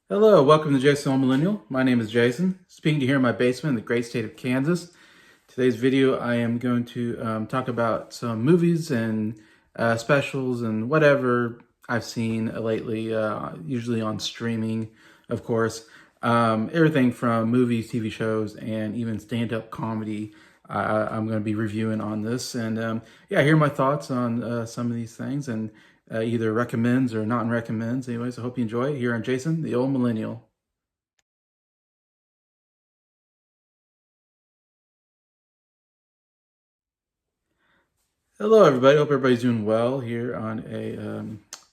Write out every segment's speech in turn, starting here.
Hello, welcome to Jason Millennial. My name is Jason, speaking to you here in my basement in the great state of Kansas. Today's video, I am going to talk about some movies and specials and whatever I've seen lately, usually on streaming, of course. Everything from movies, TV shows, and even stand-up comedy. I'm going to be reviewing on this, and yeah, hear my thoughts on some of these things, and either recommends or not recommends. Anyways, I hope you enjoy it here on Jason, the Old Millennial. Hello, everybody. Hope everybody's doing well here on a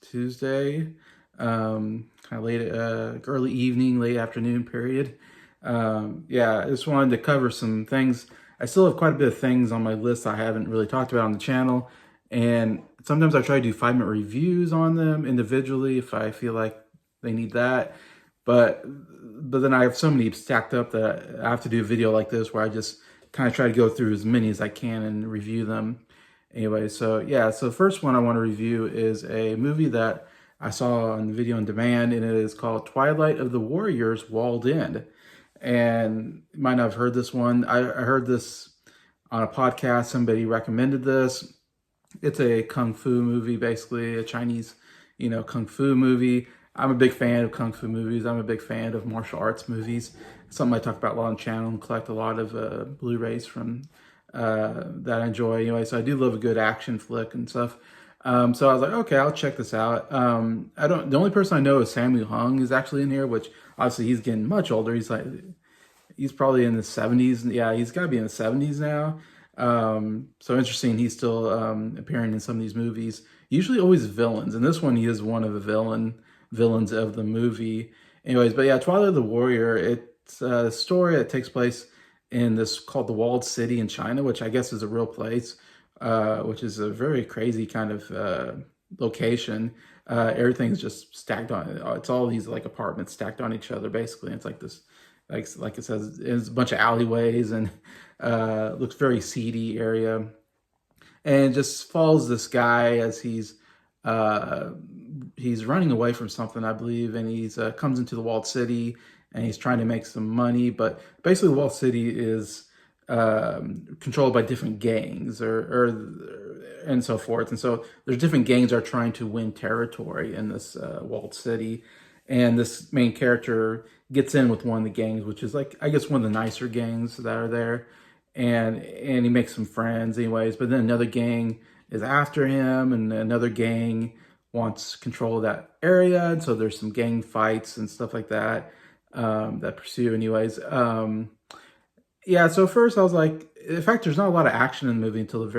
Tuesday, kind of late, early evening, late afternoon period. Yeah, I just wanted to cover some things. I still have quite a bit of things on my list I haven't really talked about on the channel, and sometimes I try to do 5-minute reviews on them individually if I feel like they need that. But then I have so many stacked up that I have to do a video like this where I just kind of try to go through as many as I can and review them. Anyway, so yeah, so the first one I want to review is a movie that I saw on Video on Demand, and it is called Twilight of the Warriors Walled In. And you might not have heard this one. I heard this on a podcast. Somebody recommended this. It's a kung fu movie, basically a Chinese, kung fu movie. I'm a big fan of kung fu movies. I'm a big fan of martial arts movies. It's something I talk about a lot on the channel and collect a lot of Blu-rays from that I enjoy. Anyway, so I do love a good action flick and stuff. So I was like, okay, I'll check this out. The only person I know is Sammo Hung is actually in here, which obviously he's getting much older. He's probably in the 70s. Yeah, he's got to be in the 70s now. So interesting, he's still appearing in some of these movies. Usually always villains. And this one, he is one of the villains of the movie. Anyways, but yeah, Twilight of the Warrior, it's a story that takes place in this called the Walled City in China, which I guess is a real place, which is a very crazy kind of location. Everything's just stacked on, it's all these like apartments stacked on each other, basically. It's like this, like it says, it's a bunch of alleyways, and looks very seedy area. And just follows this guy as he's running away from something, I believe, and he's comes into the Walled City, and he's trying to make some money. But basically, the Walled City is controlled by different gangs, and so forth. And so there's different gangs are trying to win territory in this Walled City, and this main character gets in with one of the gangs, which is like, I guess, one of the nicer gangs that are there, and he makes some friends, anyways. But then another gang is after him, and another gang wants control of that area, and so there's some gang fights and stuff like that that pursue, anyways. Yeah, so first I was like, in fact, there's not a lot of action in the movie until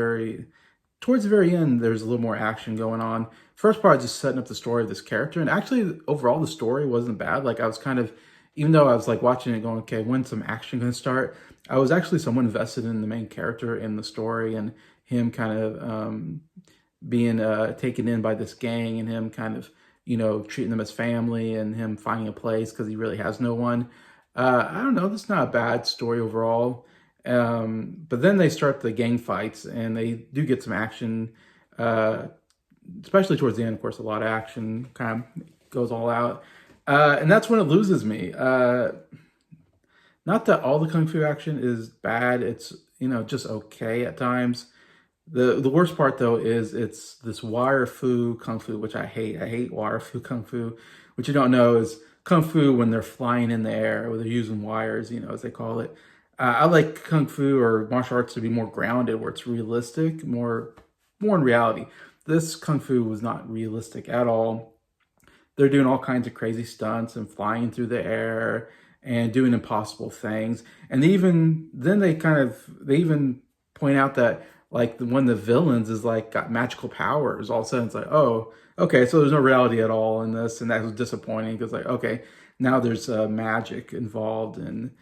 towards the very end. There's a little more action going on. First part is just setting up the story of this character, and actually overall the story wasn't bad. Like, I was kind of, even though I was like watching it going, okay, when's some action gonna start? I was actually somewhat invested in the main character in the story, and him kind of being taken in by this gang, and him kind of, treating them as family, and him finding a place because he really has no one. I don't know, that's not a bad story overall. But then they start the gang fights, and they do get some action, especially towards the end. Of course, a lot of action kind of goes all out. And that's when it loses me. Not that all the Kung Fu action is bad. It's, just okay at times. The worst part, though, is it's this wire fu kung fu, which I hate. I hate wire fu kung fu. What you don't know is kung fu when they're flying in the air, or they're using wires, as they call it. I like kung fu or martial arts to be more grounded, where it's realistic, more in reality. This kung fu was not realistic at all. They're doing all kinds of crazy stunts and flying through the air and doing impossible things. And they even point out that, like, one of the villains is like got magical powers. All of a sudden it's like, oh, okay, so there's no reality at all in this, and that was disappointing, because like, okay, now there's magic involved, and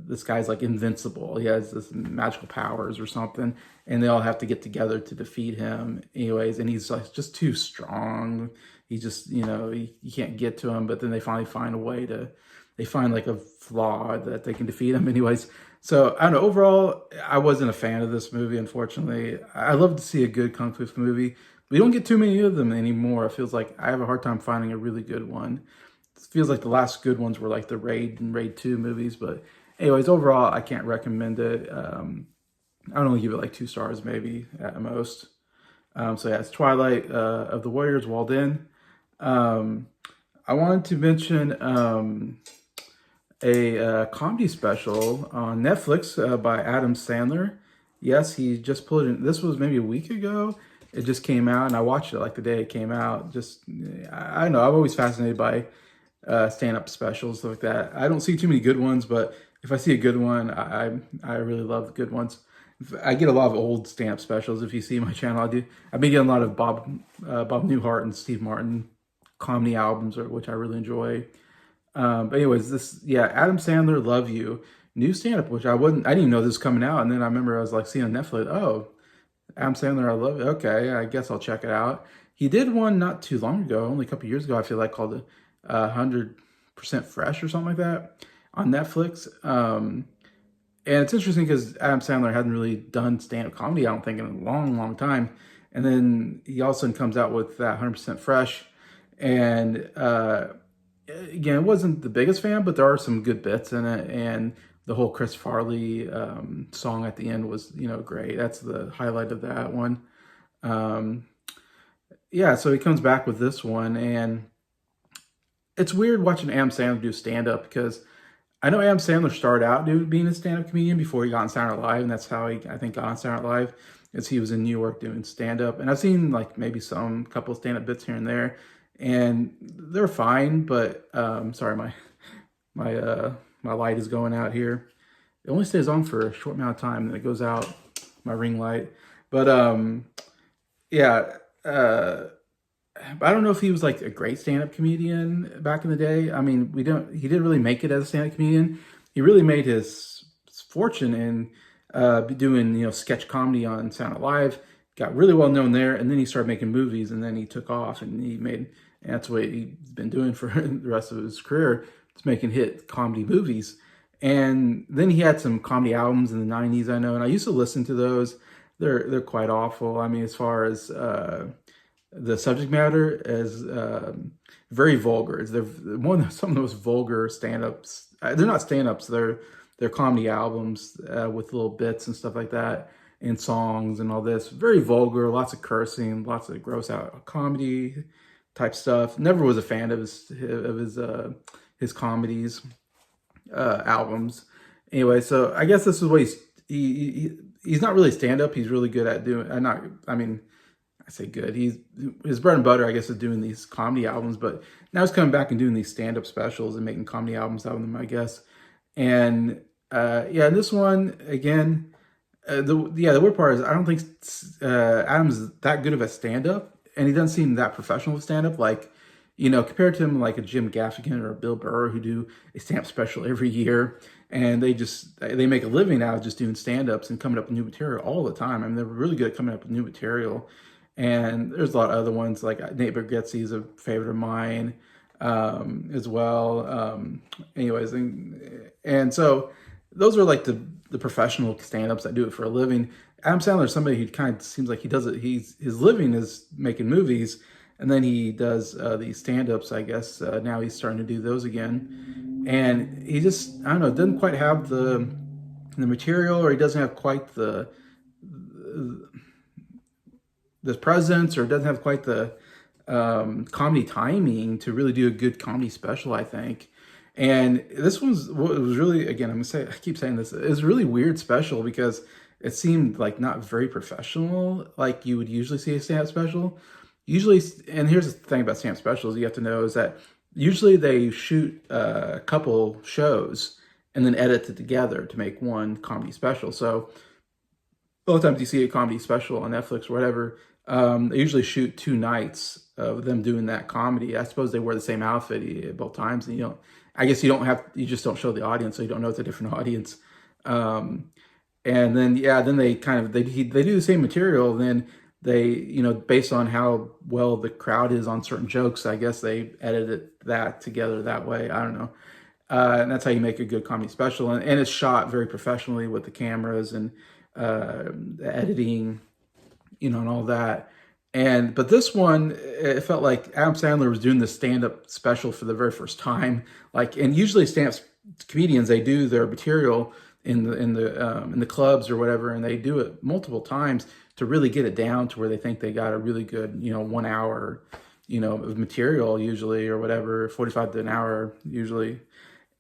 this guy's like invincible. He has this magical powers or something, and they all have to get together to defeat him, anyways. And he's like just too strong. He just, you can't get to him. But then they finally find a way to, they find like a flaw that they can defeat him, anyways. So I don't know. Overall, I wasn't a fan of this movie. Unfortunately, I love to see a good kung fu movie. We don't get too many of them anymore. It feels like I have a hard time finding a really good one. It feels like the last good ones were like the Raid and Raid 2 movies. But anyways, overall, I can't recommend it. I would only give it like 2 stars, maybe at most. So yeah, it's Twilight of the Warriors, Walled In. Um, I wanted to mention a comedy special on Netflix by Adam Sandler. Yes, he just pulled it in. This was maybe a week ago. It just came out, and I watched it like the day it came out. Just, I don't know. I'm always fascinated by stand-up specials, stuff like that. I don't see too many good ones, but if I see a good one, I really love the good ones. I get a lot of old stand-up specials. If you see my channel, I do. I've been getting a lot of Bob Newhart and Steve Martin comedy albums, which I really enjoy. But anyways, Adam Sandler, Love You, new stand-up, which I didn't even know this was coming out. And then I remember I was like seeing on Netflix, oh, Adam Sandler, I love it. Okay, I guess I'll check it out. He did one not too long ago, only a couple years ago, I feel like, called 100% Fresh or something like that on Netflix. And it's interesting because Adam Sandler hadn't really done stand-up comedy, I don't think, in a long, long time. And then he all of a sudden comes out with that 100% Fresh. And again, it wasn't the biggest fan, but there are some good bits in it. And the whole Chris Farley song at the end was, great. That's the highlight of that one. Yeah, so he comes back with this one. And it's weird watching Adam Sandler do stand-up because I know Adam Sandler started out being a stand-up comedian before he got on Saturday Night Live, and that's how he, I think, got on Saturday Night Live, is he was in New York doing stand-up. And I've seen like maybe some couple of stand-up bits here and there, and they're fine. But sorry, my light is going out here. It only stays on for a short amount of time, and it goes out, my ring light. But yeah. I don't know if he was like a great stand-up comedian back in the day. I mean, he didn't really make it as a stand-up comedian. He really made his fortune in doing, sketch comedy on Saturday Night Live, got really well known there, and then he started making movies, and then he took off, and and that's what he's been doing for the rest of his career, just making hit comedy movies. And then he had some comedy albums in the 90s, I know, and I used to listen to those. They're quite awful. I mean, as far as the subject matter is very vulgar. They're some of the most vulgar stand-ups. They're not stand-ups. They're comedy albums with little bits and stuff like that, and songs and all this. Very vulgar. Lots of cursing. Lots of gross out comedy type stuff. Never was a fan of his comedies albums. Anyway, so I guess this is what he's not really stand-up. He's really good at doing. I say good. His bread and butter, I guess, is doing these comedy albums, but now he's coming back and doing these stand-up specials and making comedy albums out of them, I guess. And this one again, the weird part is I don't think Adam's that good of a stand-up, and he doesn't seem that professional with stand-up. Like, compared to him, like a Jim Gaffigan or a Bill Burr, who do a stand-up special every year, and they make a living out of just doing stand-ups and coming up with new material all the time. I mean, they're really good at coming up with new material. And there's a lot of other ones, like Nate Bargatze is a favorite of mine as well. Anyways, and so those are like the professional stand-ups that do it for a living. Adam Sandler is somebody who kind of seems like he does it. His living is making movies, and then he does these stand-ups, I guess. Now he's starting to do those again. And he just, I don't know, doesn't quite have the material, or he doesn't have quite the presence, or doesn't have quite the comedy timing to really do a good comedy special, I think. And this was really, again, I keep saying this, it's a really weird special because it seemed like not very professional, like you would usually see a stand-up special. Usually, and here's the thing about stand-up specials you have to know, is that usually they shoot a couple shows and then edit it together to make one comedy special. So a lot of times you see a comedy special on Netflix or whatever, they usually shoot 2 nights of them doing that comedy. I suppose they wear the same outfit at both times, and you just don't show the audience, so you don't know it's a different audience. And then they do the same material. Then they, based on how well the crowd is on certain jokes, I guess they edited that together that way. I don't know. And that's how you make a good comedy special. And it's shot very professionally with the cameras and the editing, and all that. But this one, it felt like Adam Sandler was doing the stand-up special for the very first time. And usually stand-up comedians, they do their material in the clubs or whatever, and they do it multiple times to really get it down to where they think they got a really good 1 hour of material usually, or whatever, 45 to an hour usually.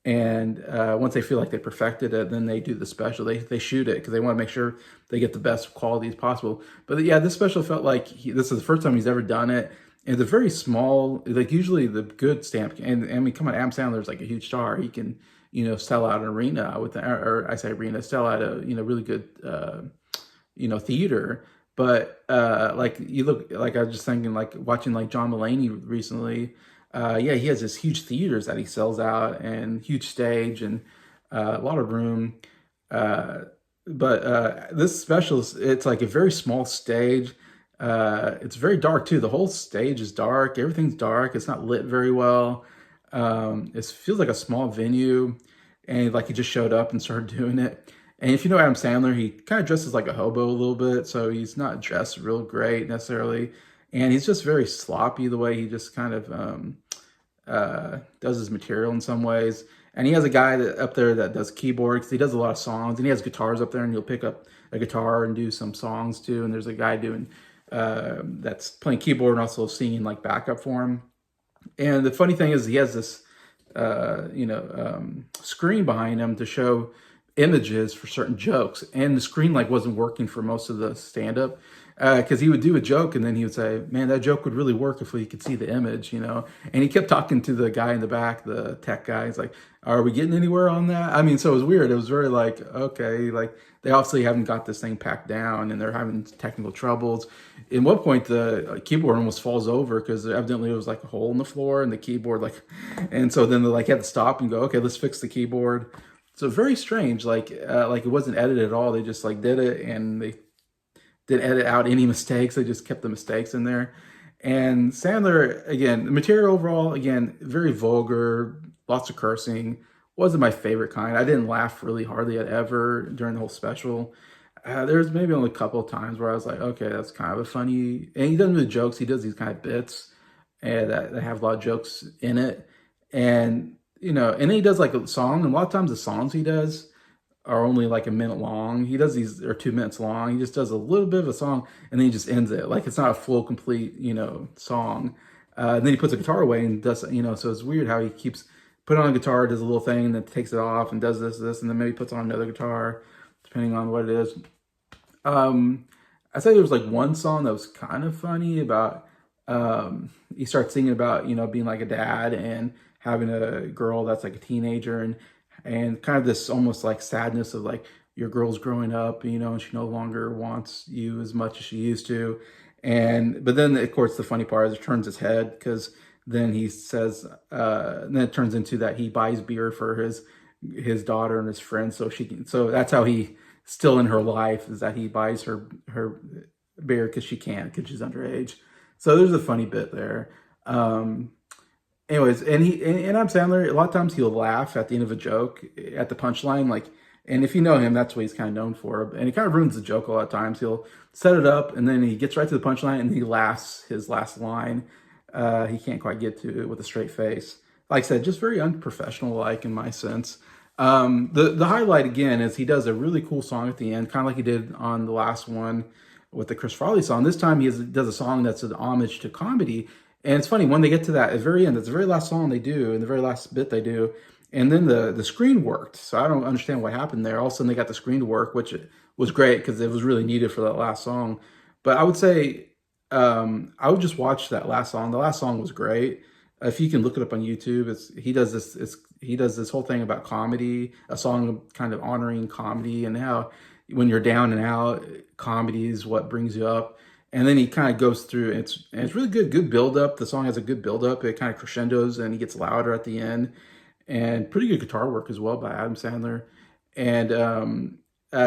And once they feel like they perfected it, then they do the special. They shoot it because they want to make sure they get the best quality as possible. But yeah, this special felt like this is the first time he's ever done it. And it's a very small, like usually the good stamp. And I mean, come on, Adam Sandler's like a huge star. He can, sell out an arena with, or I say arena, sell out a, really good, theater. But like you look, like I was just thinking, like watching like John Mulaney recently. Yeah, he has this huge theaters that he sells out and huge stage and a lot of room. But this special, it's like a very small stage. It's very dark too. The whole stage is dark. Everything's dark. It's not lit very well. It feels like a small venue, and like he just showed up and started doing it. And if you know Adam Sandler, he kind of dresses like a hobo a little bit, so he's not dressed real great necessarily. And he's just very sloppy the way he just kind of does his material in some ways. And he has a guy up there that does keyboards. He does a lot of songs, and he has guitars up there, and he'll pick up a guitar and do some songs too. And there's a guy doing that's playing keyboard and also singing like backup for him. And the funny thing is, he has this screen behind him to show images for certain jokes, and the screen like wasn't working for most of the stand-up because he would do a joke and then he would say, man, that joke would really work if we could see the image, and he kept talking to the guy in the back, the tech guy. He's like, are we getting anywhere on that? I mean, so it was weird. It was very like, okay, like they obviously haven't got this thing packed down and they're having technical troubles. At one point the keyboard almost falls over because evidently it was like a hole in the floor and the keyboard and so then they like had to stop and go, okay, let's fix the keyboard. So very strange, like it wasn't edited at all. They just like did it, and they didn't edit out any mistakes. They just kept the mistakes in there. And Sandler, again, the material overall, again, very vulgar, lots of cursing. Wasn't my favorite kind. I didn't laugh really hardly at ever during the whole special. There's maybe only a couple of times where I was like, okay, that's kind of a funny. And he doesn't do jokes. He does these kind of bits that have a lot of jokes in it. And and then he does like a song, and a lot of times the songs he does are only like a minute long. He does these, or 2 minutes long. He just does a little bit of a song, and then he just ends it. Like it's not a full, complete, song. And then he puts the guitar away and does, so it's weird how he keeps putting on a guitar, does a little thing, and then takes it off and does this, and then maybe puts on another guitar, depending on what it is. I say there was like one song that was kind of funny about, he starts singing about, being like a dad and having a girl that's like a teenager, and kind of this almost like sadness of like your girl's growing up, and she no longer wants you as much as she used to. But then of course the funny part is it turns his head, because then he says, and then it turns into that he buys beer for his daughter and his friends, so that's how he still in her life, is that he buys her beer because she can't, because she's underage. So there's a funny bit there. Anyways, and Adam Sandler, a lot of times he'll laugh at the end of a joke at the punchline, and if you know him, that's what he's kind of known for. And he kind of ruins the joke a lot of times. He'll set it up, and then he gets right to the punchline, and he laughs his last line. He can't quite get to it with a straight face. Like I said, just very unprofessional-like in my sense. The highlight again is he does a really cool song at the end, kind of like he did on the last one with the Chris Farley song. This time he does a song that's an homage to comedy. And it's funny, when they get to that at the very end, that's the very last song they do, and the very last bit they do, and then the screen worked. So I don't understand what happened there. All of a sudden they got the screen to work, which was great because it was really needed for that last song. But I would say I would just watch that last song. The last song was great. If you can look it up on YouTube, he does this whole thing about comedy, a song kind of honoring comedy and how when you're down and out, comedy is what brings you up. And then he kind of goes through, and it's really good build up. The song has a good build up. It kind of crescendos and he gets louder at the end, and pretty good guitar work as well by Adam Sandler. And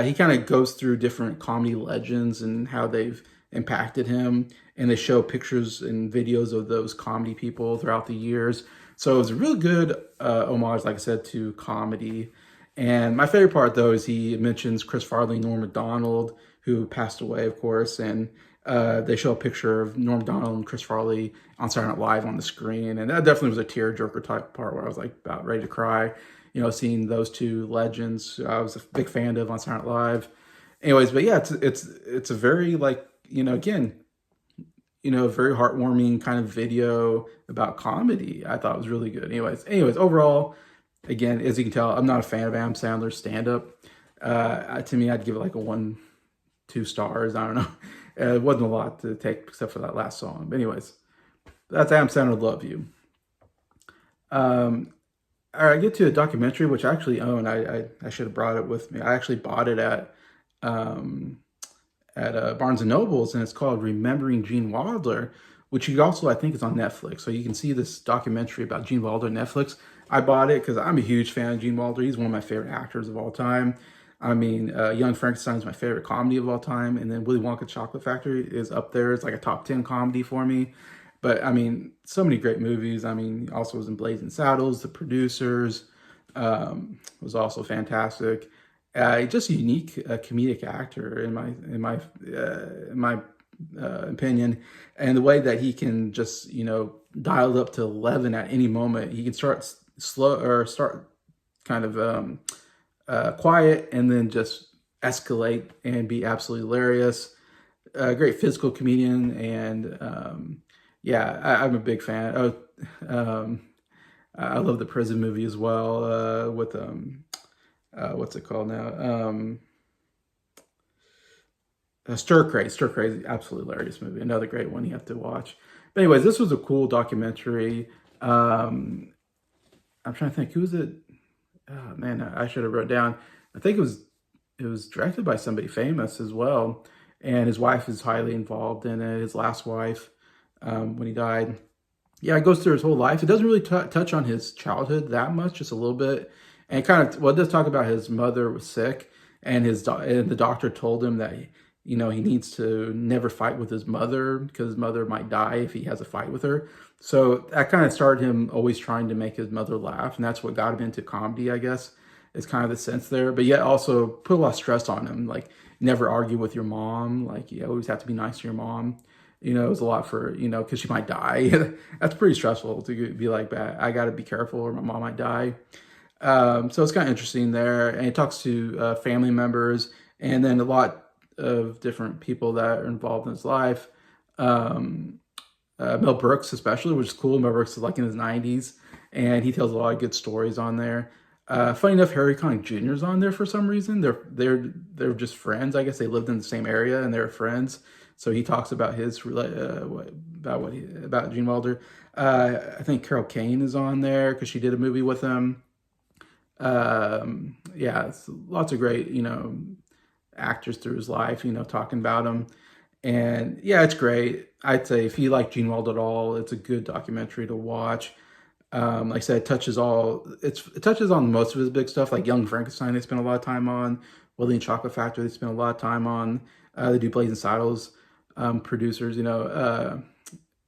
he kind of goes through different comedy legends and how they've impacted him. And they show pictures and videos of those comedy people throughout the years. So it was a really good homage, like I said, to comedy. And my favorite part, though, is he mentions Chris Farley, Norm Macdonald, who passed away, of course, and they show a picture of Norm Macdonald and Chris Farley on Saturday Night Live on the screen, and that definitely was a tearjerker type part where I was like about ready to cry. Seeing those two legends I was a big fan of on Saturday Night Live. Anyways, but yeah, it's a very like again very heartwarming kind of video about comedy. I thought it was really good. Anyways, overall, again, as you can tell, I'm not a fan of Adam Sandler's stand-up. To me, I'd give it like a 1-2 stars. I don't know. It wasn't a lot to take except for that last song. But anyways, that's Adam Sandler, Love You. All right, I get to a documentary which I actually own. I should have brought it with me. I actually bought it um, at Barnes and Nobles, and it's called Remembering Gene Wilder, which you also I think is on Netflix. So you can see this documentary about Gene Wilder on Netflix. I bought it because I'm a huge fan of Gene Wilder. He's one of my favorite actors of all time. I mean, Young Frankenstein is my favorite comedy of all time, and then Willy Wonka Chocolate Factory is up there. It's like a top 10 comedy for me. But I mean, so many great movies. I mean, also was in Blazing Saddles, The Producers, was also fantastic. Just a unique comedic actor in my opinion, and the way that he can just dial it up to 11 at any moment. He can start slow or start kind of quiet and then just escalate and be absolutely hilarious. A great physical comedian, and yeah, I'm a big fan. Oh, I love the prison movie as well with what's it called now? Stir Crazy. Stir Crazy, absolutely hilarious movie. Another great one you have to watch. But anyways, this was a cool documentary. I'm trying to think, who was it? Oh, man, I should have wrote down. I think it was directed by somebody famous as well, and his wife is highly involved in it. His last wife, when he died. Yeah, it goes through his whole life. It doesn't really touch on his childhood that much, just a little bit. And it does talk about his mother was sick, and and the doctor told him that he needs to never fight with his mother because his mother might die if he has a fight with her. So that kind of started him always trying to make his mother laugh, and that's what got him into comedy, I guess, is kind of the sense there. But yet also put a lot of stress on him, like never argue with your mom, like you always have to be nice to your mom. It was a lot for, because she might die. That's pretty stressful to be like, I got to be careful or my mom might die. So it's kind of interesting there. And he talks to family members and then a lot of different people that are involved in his life. Mel Brooks especially, which is cool. Mel Brooks is like in his 90s, and he tells a lot of good stories on there. Funny enough, Harry Connick Jr. is on there for some reason. They're just friends. I guess they lived in the same area and they're friends. So he talks about about Gene Wilder. I think Carol Kane is on there because she did a movie with him. Yeah, it's lots of great actors through his life. Talking about him, and yeah, it's great. I'd say if you like Gene Wilder at all, it's a good documentary to watch. Like I said, it touches on most of his big stuff, like Young Frankenstein. They spent a lot of time on Willy and Chocolate Factory. They spent a lot of time on. They do Blazing Saddles. Producers, the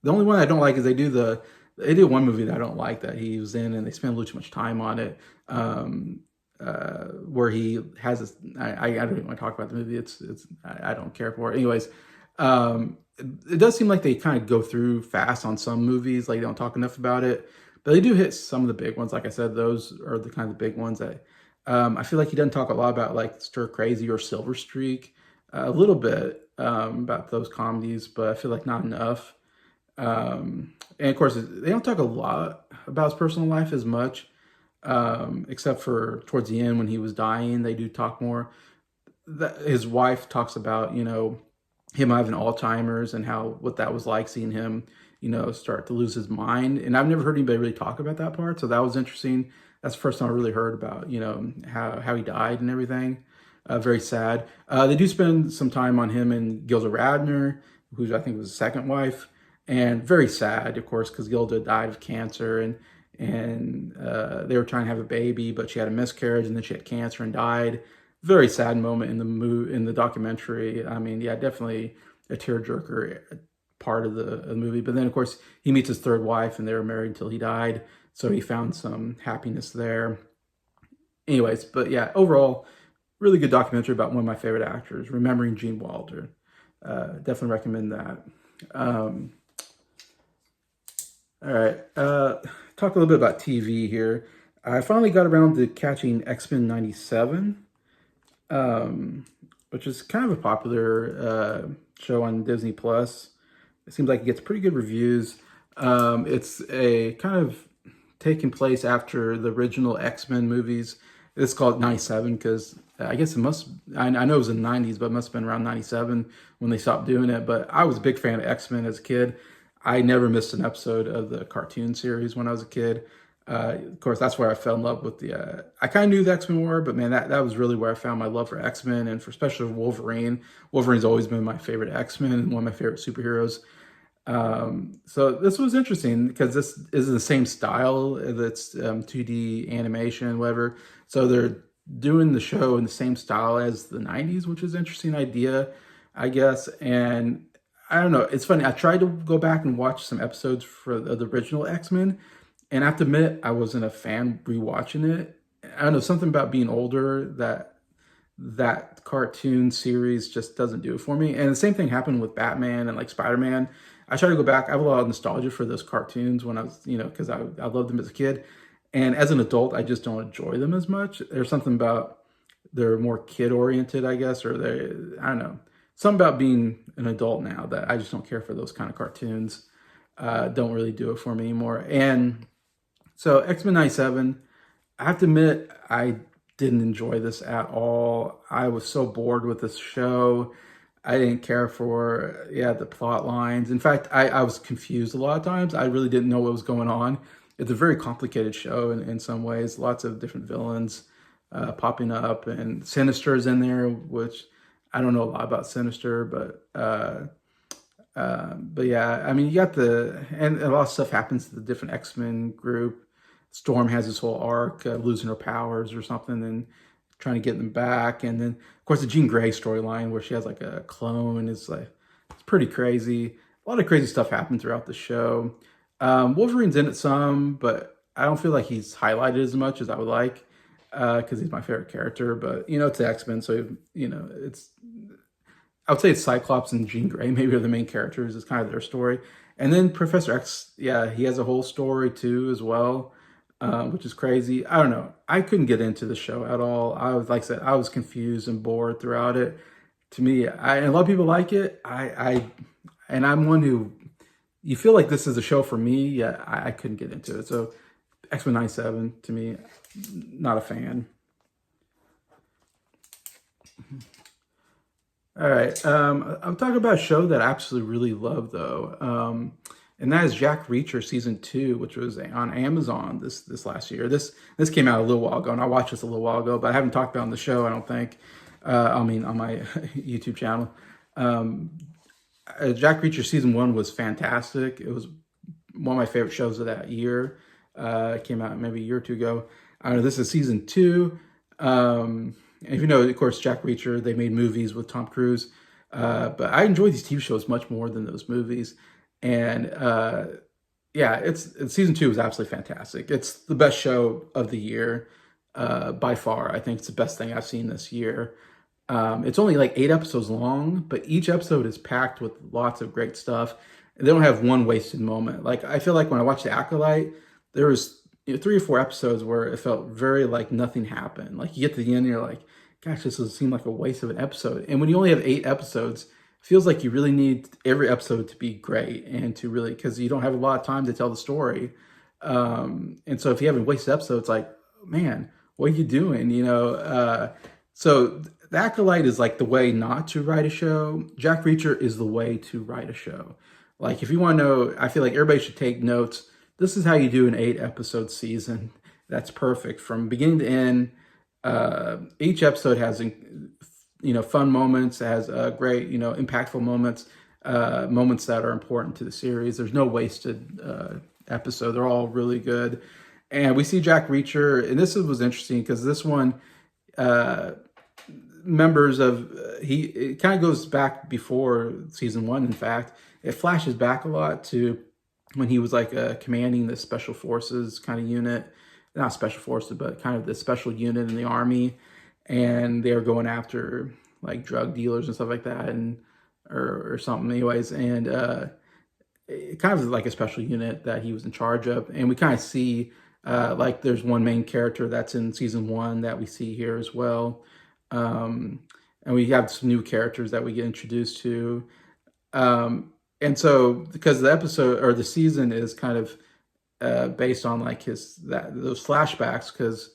only one I don't like is they do one movie that I don't like that he was in, and they spend a little too much time on it. Where he has this, I don't even want to talk about the movie. I don't care for it. Anyways, it does seem like they kind of go through fast on some movies, like they don't talk enough about it. But they do hit some of the big ones. Like I said, those are the kind of big ones that I feel like he doesn't talk a lot about, like Stir Crazy or Silver Streak. A little bit about those comedies, but I feel like not enough. And of course, they don't talk a lot about his personal life as much, except for towards the end when he was dying. They do talk more. His wife talks about him having Alzheimer's and what that was like, seeing him start to lose his mind. And I've never heard anybody really talk about that part, so that was interesting. That's the first time I really heard about how he died and everything. Very sad. They do spend some time on him and Gilda Radner, who I think was his second wife, and very sad, of course, because Gilda died of cancer, and they were trying to have a baby, but she had a miscarriage, and then she had cancer and died. Very sad moment in the documentary. I mean, yeah, definitely a tearjerker part of the movie. But then, of course, he meets his third wife, and they were married until he died. so he found some happiness there. Anyways, but yeah, overall, really good documentary about one of my favorite actors, Remembering Gene Wilder. Definitely recommend that. Um, all right, talk a little bit about TV here. I finally got around to catching X-Men '97, which is kind of a popular show on Disney Plus. It seems like it gets pretty good reviews. It's a kind of taking place after the original X-Men movies. It's called '97 because I guess it must, I know it was in the '90s, but it must have been around '97 when they stopped doing it. But I was a big fan of X-Men as a kid. I never missed an episode of the cartoon series when I was a kid. Of course, that's where I fell in love with the. I kind of knew the X-Men were, but man, that was really where I found my love for X-Men and for especially Wolverine. Wolverine's always been my favorite X-Men and one of my favorite superheroes. So this was interesting because this is the same style that's 2D animation, whatever. So they're doing the show in the same style as the '90s, which is an interesting idea, I guess. And I don't know, it's funny. I tried to go back and watch some episodes for the original X-Men, and I have to admit, I wasn't a fan rewatching it. I don't know, something about being older that cartoon series just doesn't do it for me. And the same thing happened with Batman and like Spider-Man. I try to go back. I have a lot of nostalgia for those cartoons when I was, because I loved them as a kid. And as an adult, I just don't enjoy them as much. There's something about they're more kid oriented, I guess, or I don't know, something about being an adult now that I just don't care for those kind of cartoons. Don't really do it for me anymore. And so X-Men '97, I have to admit, I didn't enjoy this at all. I was so bored with this show. I didn't care for, the plot lines. In fact, I was confused a lot of times. I really didn't know what was going on. It's a very complicated show in some ways. Lots of different villains popping up, and Sinister's in there, which I don't know a lot about Sinister, but yeah, I mean, you got and a lot of stuff happens to the different X-Men group. Storm has this whole arc, losing her powers or something, and trying to get them back. And then, of course, the Jean Grey storyline where she has like a clone is like, it's pretty crazy. A lot of crazy stuff happened throughout the show. Wolverine's in it some, but I don't feel like he's highlighted as much as I would like because he's my favorite character. But, it's the X-Men, so, I would say it's Cyclops and Jean Grey maybe are the main characters. It's kind of their story. And then Professor X, yeah, he has a whole story too as well, which is crazy. I don't know. I couldn't get into the show at all. I was, like I said, I was confused and bored throughout it. To me, and a lot of people like it. And I'm one who, you feel like this is a show for me. Yeah, I couldn't get into it. So X-Men '97 to me, not a fan. All right. I'm talking about a show that I absolutely really love though. And that is Jack Reacher season 2, which was on Amazon this last year. This came out a little while ago, and I watched this a little while ago, but I haven't talked about it on the show, I don't think. I mean, on my YouTube channel. Jack Reacher season 1 was fantastic. It was one of my favorite shows of that year. It came out maybe a year or two ago. I don't know. This is season 2. And if you know, of course, Jack Reacher, they made movies with Tom Cruise. But I enjoy these TV shows much more than those movies. And it's season 2 is absolutely fantastic. It's the best show of the year by far. I think it's the best thing I've seen this year. It's only like 8 episodes long, but each episode is packed with lots of great stuff. They don't have one wasted moment. Like I feel like when I watched The Acolyte, there was 3 or 4 episodes where it felt very like nothing happened. Like you get to the end, and you're like, gosh, this would seem like a waste of an episode. And when you only have 8 episodes, it feels like you really need every episode to be great and to really, because you don't have a lot of time to tell the story. And so if you have a wasted episode, it's like, man, what are you doing? So The Acolyte is like the way not to write a show. Jack Reacher is the way to write a show. Like if you want to know, I feel like everybody should take notes. This is how you do an 8-episode season. That's perfect from beginning to end. Each episode has, fun moments, has great, impactful moments, moments that are important to the series. There's no wasted episode. They're all really good. And we see Jack Reacher, and this was interesting because this one, members of, it kind of goes back before season 1, in fact. It flashes back a lot to when he was like commanding the special forces kind of unit, not special forces, but kind of the special unit in the army, and they were going after like drug dealers and stuff like that, and or something, anyways, and it kind of like a special unit that he was in charge of, and we kind of see like there's one main character that's in season 1 that we see here as well, and we have some new characters that we get introduced to. And so, because the episode or the season is kind of based on like those flashbacks, because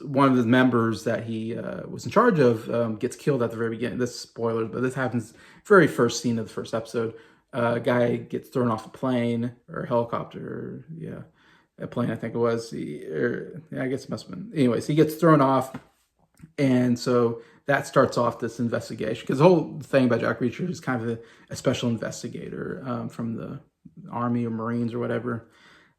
one of the members that he was in charge of gets killed at the very beginning. This is spoilers, but this happens very first scene of the first episode. A guy gets thrown off a plane or a helicopter, yeah, a plane I think it was. I guess it must have been. Anyways, he gets thrown off. And so that starts off this investigation, because the whole thing about Jack Reacher is kind of a special investigator from the Army or Marines or whatever.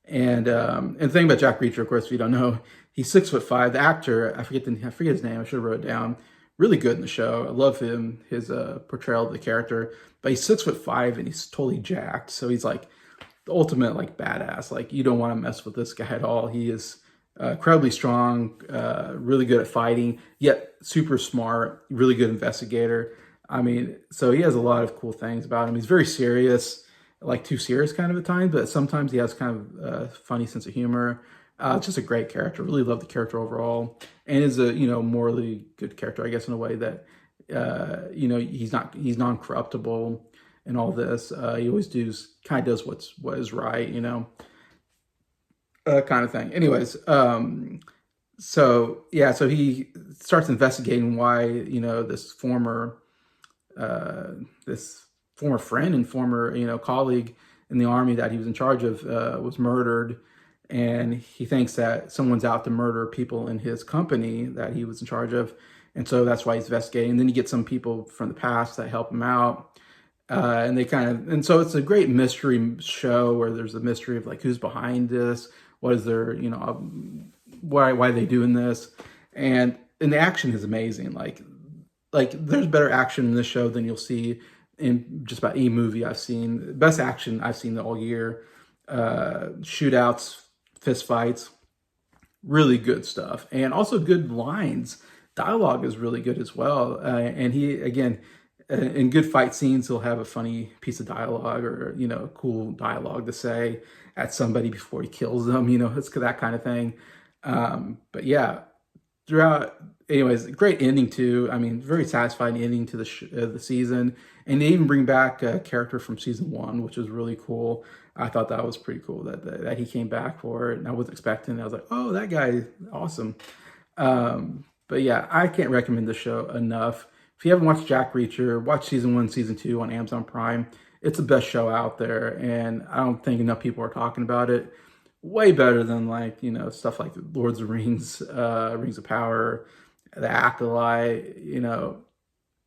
And the thing about Jack Reacher, of course, if you don't know, he's 6'5". The actor, I forget his name. I should have wrote it down. Really good in the show. I love him, his portrayal of the character. But he's 6'5" and he's totally jacked. So he's like the ultimate like badass. Like you don't want to mess with this guy at all. He is incredibly strong, really good at fighting, yet super smart, really good investigator. I mean, so he has a lot of cool things about him. He's very serious, like too serious kind of at times, but sometimes he has kind of a funny sense of humor. Just a great character. Really love the character overall, and is a morally good character, I guess, in a way that he's non-corruptible and all this. He always kind of does what is right, kind of thing. Anyways, so he starts investigating why this former friend and former colleague in the army that he was in charge of was murdered, and he thinks that someone's out to murder people in his company that he was in charge of, and so that's why he's investigating. And then you get some people from the past that help him out. And so it's a great mystery show where there's a mystery of like who's behind this, what is their, why are they doing this, and the action is amazing. Like there's better action in this show than you'll see in just about any movie I've seen. Best action I've seen all year. Shootouts, fist fights, really good stuff, and also good lines. Dialogue is really good as well, and he again. In good fight scenes, he'll have a funny piece of dialogue or, cool dialogue to say at somebody before he kills them, it's that kind of thing. But yeah, throughout, anyways, great ending too. I mean, very satisfying ending to the season. And they even bring back a character from season 1, which was really cool. I thought that was pretty cool that he came back for it. And I wasn't expecting it. I was like, oh, that guy, awesome. But yeah, I can't recommend the show enough. If you haven't watched Jack Reacher, watch season 1, season 2 on Amazon Prime. It's the best show out there, and I don't think enough people are talking about it. Way better than stuff like Lord of the Rings, Rings of Power, The Acolyte,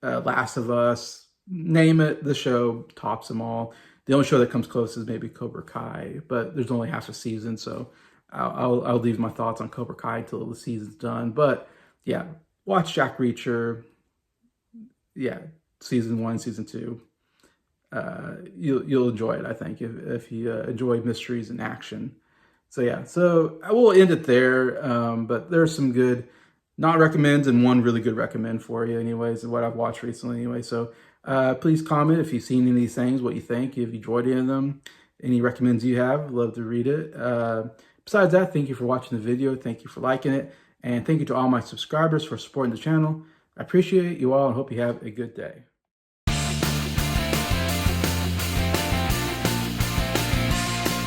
Last of Us. Name it, the show tops them all. The only show that comes close is maybe Cobra Kai, but there's only half a season, so I'll leave my thoughts on Cobra Kai until the season's done. But yeah, watch Jack Reacher. Yeah, season 1, season 2. You'll enjoy it, I think, if you enjoy mysteries and action. So yeah, so I will end it there. But there's some good not recommends and one really good recommend for you, anyways, what I've watched recently, anyway. So please comment if you've seen any of these things, what you think, if you enjoyed any of them, any recommends you have. I'd love to read it. Besides that, thank you for watching the video. Thank you for liking it. And thank you to all my subscribers for supporting the channel. I appreciate you all and hope you have a good day.